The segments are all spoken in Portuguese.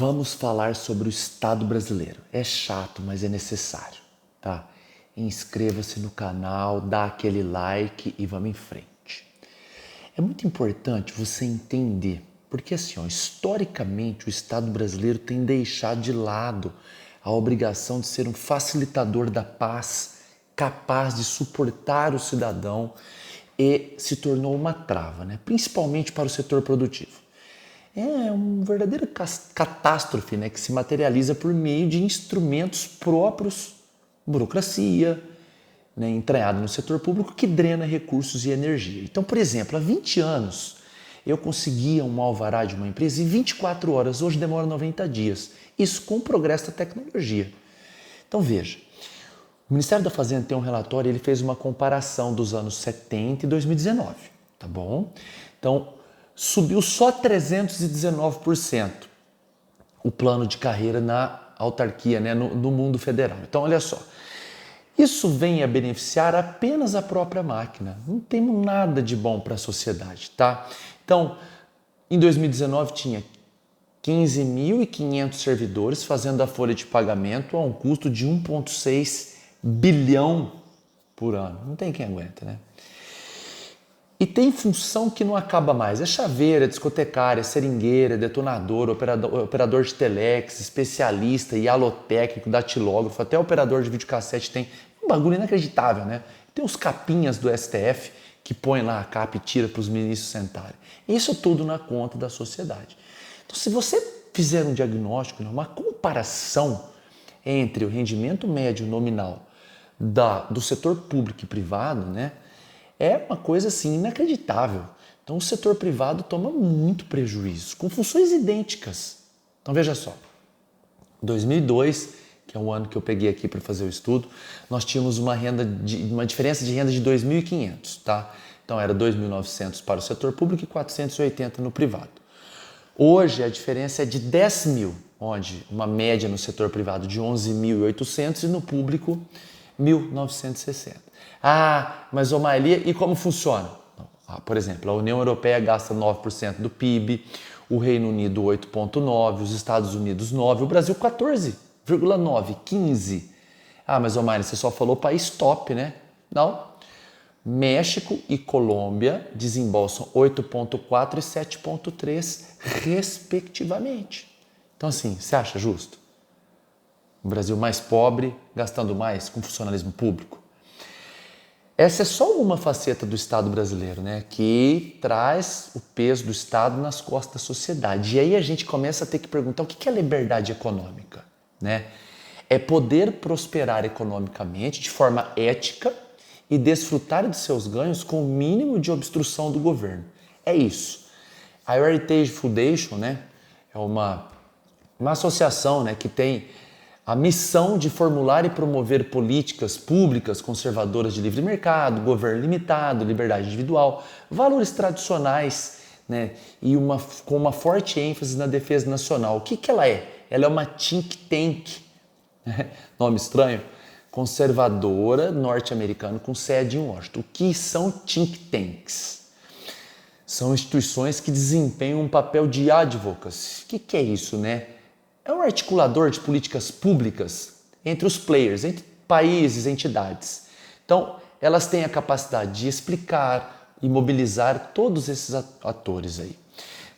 Vamos falar sobre o Estado brasileiro. É chato, mas é necessário, tá? Inscreva-se no canal, dá aquele like e vamos em frente. É muito importante você entender, porque assim, ó, historicamente o Estado brasileiro tem deixado de lado a obrigação de ser um facilitador da paz, capaz de suportar o cidadão e se tornou uma trava, né? Principalmente para o setor produtivo. É uma verdadeira catástrofe, né, que se materializa por meio de instrumentos próprios, burocracia, né, entranhada no setor público que drena recursos e energia. Então, por exemplo, há 20 anos eu conseguia um alvará de uma empresa em 24 horas, hoje demora 90 dias. Isso com o progresso da tecnologia. Então veja, o Ministério da Fazenda tem um relatório, ele fez uma comparação dos anos 70 e 2019, tá bom? Então, subiu só 319% o plano de carreira na autarquia, né, no mundo federal. Então, olha só, isso vem a beneficiar apenas a própria máquina. Não temos nada de bom para a sociedade, tá? Então, em 2019 tinha 15.500 servidores fazendo a folha de pagamento a um custo de 1,6 bilhão por ano. Não tem quem aguenta, né? E tem função que não acaba mais. É chaveira, discotecária, seringueira, detonador, operador de telex, especialista e alotécnico, datilógrafo, até operador de videocassete tem. Um bagulho inacreditável, né? Tem os capinhas do STF que põe lá a capa e tira para os ministros sentarem. Isso tudo na conta da sociedade. Então, se você fizer um diagnóstico, uma comparação entre o rendimento médio nominal do setor público e privado, né? É uma coisa assim inacreditável. Então o setor privado toma muito prejuízo, com funções idênticas. Então veja só, 2002, que é o ano que eu peguei aqui para fazer o estudo, nós tínhamos uma diferença de renda de 2.500, tá? Então era 2.900 para o setor público e 480 no privado. Hoje a diferença é de 10 mil, onde uma média no setor privado de 11.800 e no público 1.960. Ah, mas Maília, e como funciona? Por exemplo, a União Europeia gasta 9% do PIB, o Reino Unido 8,9%, os Estados Unidos 9%, o Brasil 14,9%, 15%. Ah, mas Maília, você só falou país top, né? Não. México e Colômbia desembolsam 8,4% e 7,3%, respectivamente. Então assim, você acha justo? O Brasil mais pobre, gastando mais com funcionalismo público? Essa é só uma faceta do Estado brasileiro, né, que traz o peso do Estado nas costas da sociedade. E aí a gente começa a ter que perguntar o que é liberdade econômica, né? É poder prosperar economicamente de forma ética e desfrutar de seus ganhos com o mínimo de obstrução do governo. É isso. A Heritage Foundation, né, é uma associação, né, que tem a missão de formular e promover políticas públicas conservadoras de livre mercado, governo limitado, liberdade individual, valores tradicionais, né, e com uma forte ênfase na defesa nacional. O que ela é? Ela é uma think tank, nome estranho, conservadora norte-americana com sede em Washington. O que são think tanks? São instituições que desempenham um papel de advocacy. O que é isso, né? É um articulador de políticas públicas entre os players, entre países, entidades. Então, elas têm a capacidade de explicar e mobilizar todos esses atores aí.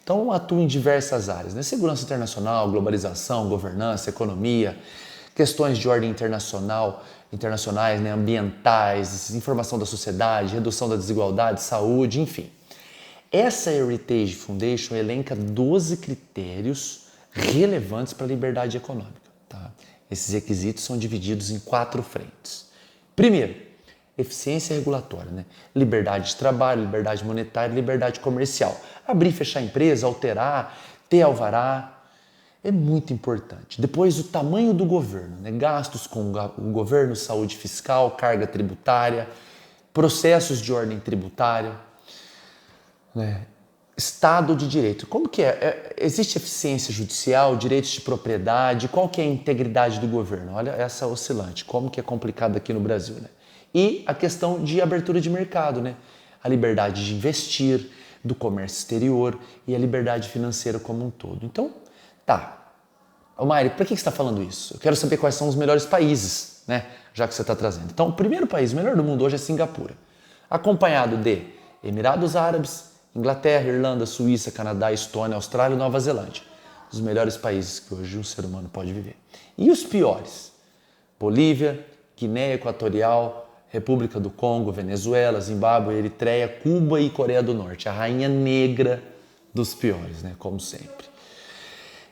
Então, atuam em diversas áreas, né? Segurança internacional, globalização, governança, economia, questões de ordem internacionais, né? Ambientais, informação da sociedade, redução da desigualdade, saúde, enfim. Essa Heritage Foundation elenca 12 critérios relevantes para a liberdade econômica. Tá? Esses requisitos são divididos em 4 frentes. Primeiro, eficiência regulatória, né? Liberdade de trabalho, liberdade monetária, liberdade comercial. Abrir e fechar empresa, alterar, ter alvará, é muito importante. Depois, o tamanho do governo, né? Gastos com o governo, saúde fiscal, carga tributária, processos de ordem tributária, né? Estado de Direito. Como que é? Existe eficiência judicial, direitos de propriedade, qual que é a integridade do governo? Olha essa oscilante, como que é complicado aqui no Brasil, né? E a questão de abertura de mercado, né? A liberdade de investir, do comércio exterior e a liberdade financeira como um todo. Então, tá. Ô Mari, por que você está falando isso? Eu quero saber quais são os melhores países, né? Já que você está trazendo. Então, o primeiro país, o melhor do mundo hoje é Singapura, acompanhado de Emirados Árabes, Inglaterra, Irlanda, Suíça, Canadá, Estônia, Austrália e Nova Zelândia. Os melhores países que hoje um ser humano pode viver. E os piores? Bolívia, Guiné Equatorial, República do Congo, Venezuela, Zimbábue, Eritreia, Cuba e Coreia do Norte. A rainha negra dos piores, né? Como sempre.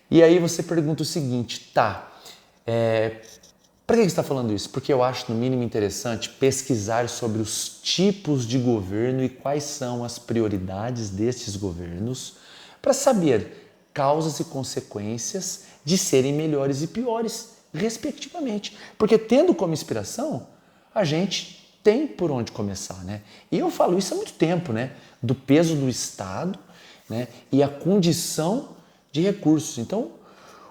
E aí você pergunta o seguinte, tá, para que você está falando isso? Porque eu acho no mínimo interessante pesquisar sobre os tipos de governo e quais são as prioridades destes governos para saber causas e consequências de serem melhores e piores, respectivamente. Porque tendo como inspiração, a gente tem por onde começar, né? E eu falo isso há muito tempo, né? Do peso do Estado, né? E a condição de recursos. Então,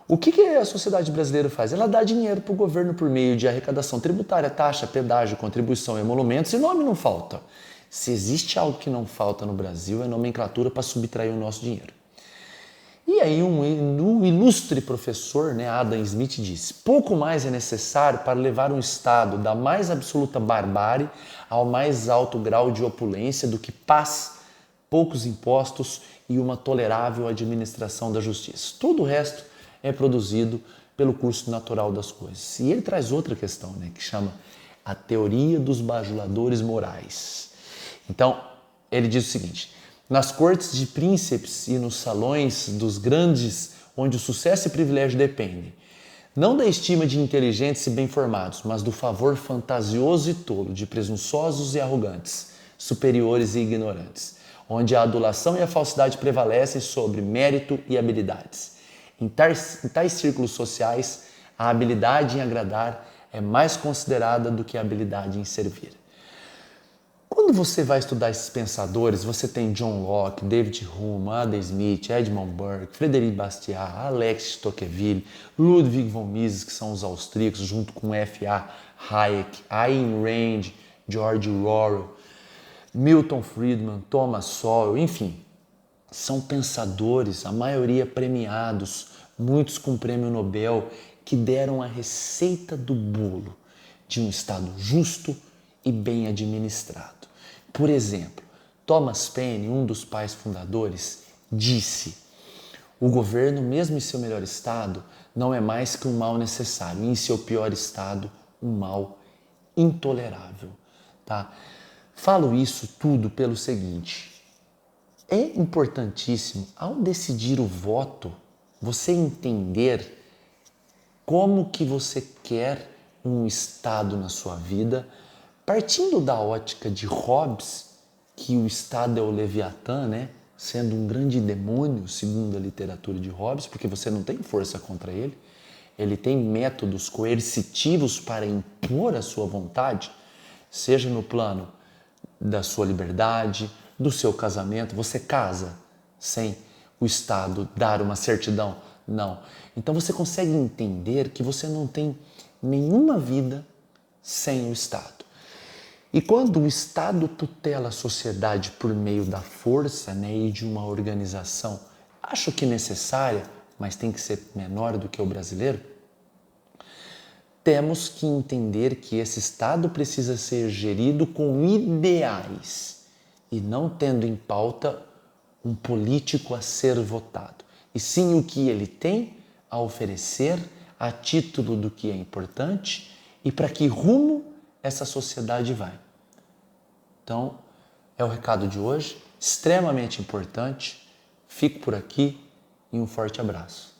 o que a sociedade brasileira faz? Ela dá dinheiro para o governo por meio de arrecadação tributária, taxa, pedágio, contribuição, emolumentos e nome não falta. Se existe algo que não falta no Brasil é nomenclatura para subtrair o nosso dinheiro. E aí um ilustre professor, né, Adam Smith, disse: pouco mais é necessário para levar um Estado da mais absoluta barbárie ao mais alto grau de opulência do que paz, poucos impostos e uma tolerável administração da justiça. Todo o resto é produzido pelo curso natural das coisas. E ele traz outra questão, né, que chama a teoria dos bajuladores morais. Então, ele diz o seguinte: nas cortes de príncipes e nos salões dos grandes, onde o sucesso e privilégio dependem, não da estima de inteligentes e bem-formados, mas do favor fantasioso e tolo de presunçosos e arrogantes, superiores e ignorantes, onde a adulação e a falsidade prevalecem sobre mérito e habilidades. Em tais círculos sociais, a habilidade em agradar é mais considerada do que a habilidade em servir. Quando você vai estudar esses pensadores, você tem John Locke, David Hume, Adam Smith, Edmund Burke, Frédéric Bastiat, Alex de Tocqueville, Ludwig von Mises, que são os austríacos, junto com F.A. Hayek, Ayn Rand, George Orwell, Milton Friedman, Thomas Sowell, enfim. São pensadores, a maioria premiados, muitos com prêmio Nobel, que deram a receita do bolo de um Estado justo e bem administrado. Por exemplo, Thomas Paine, um dos pais fundadores, disse: o governo, mesmo em seu melhor estado, não é mais que um mal necessário, e em seu pior estado, um mal intolerável. Tá? Falo isso tudo pelo seguinte: é importantíssimo, ao decidir o voto, você entender como que você quer um Estado na sua vida, partindo da ótica de Hobbes, que o Estado é o Leviatã, né? Sendo um grande demônio, segundo a literatura de Hobbes, porque você não tem força contra ele, ele tem métodos coercitivos para impor a sua vontade, seja no plano da sua liberdade, do seu casamento. Você casa sem o Estado dar uma certidão? Não. Então você consegue entender que você não tem nenhuma vida sem o Estado. E quando o Estado tutela a sociedade por meio da força, né, e de uma organização, acho que necessária, mas tem que ser menor do que o brasileiro, temos que entender que esse Estado precisa ser gerido com ideais e não tendo em pauta um político a ser votado, e sim o que ele tem a oferecer a título do que é importante e para que rumo essa sociedade vai. Então, é o recado de hoje, extremamente importante. Fico por aqui e um forte abraço.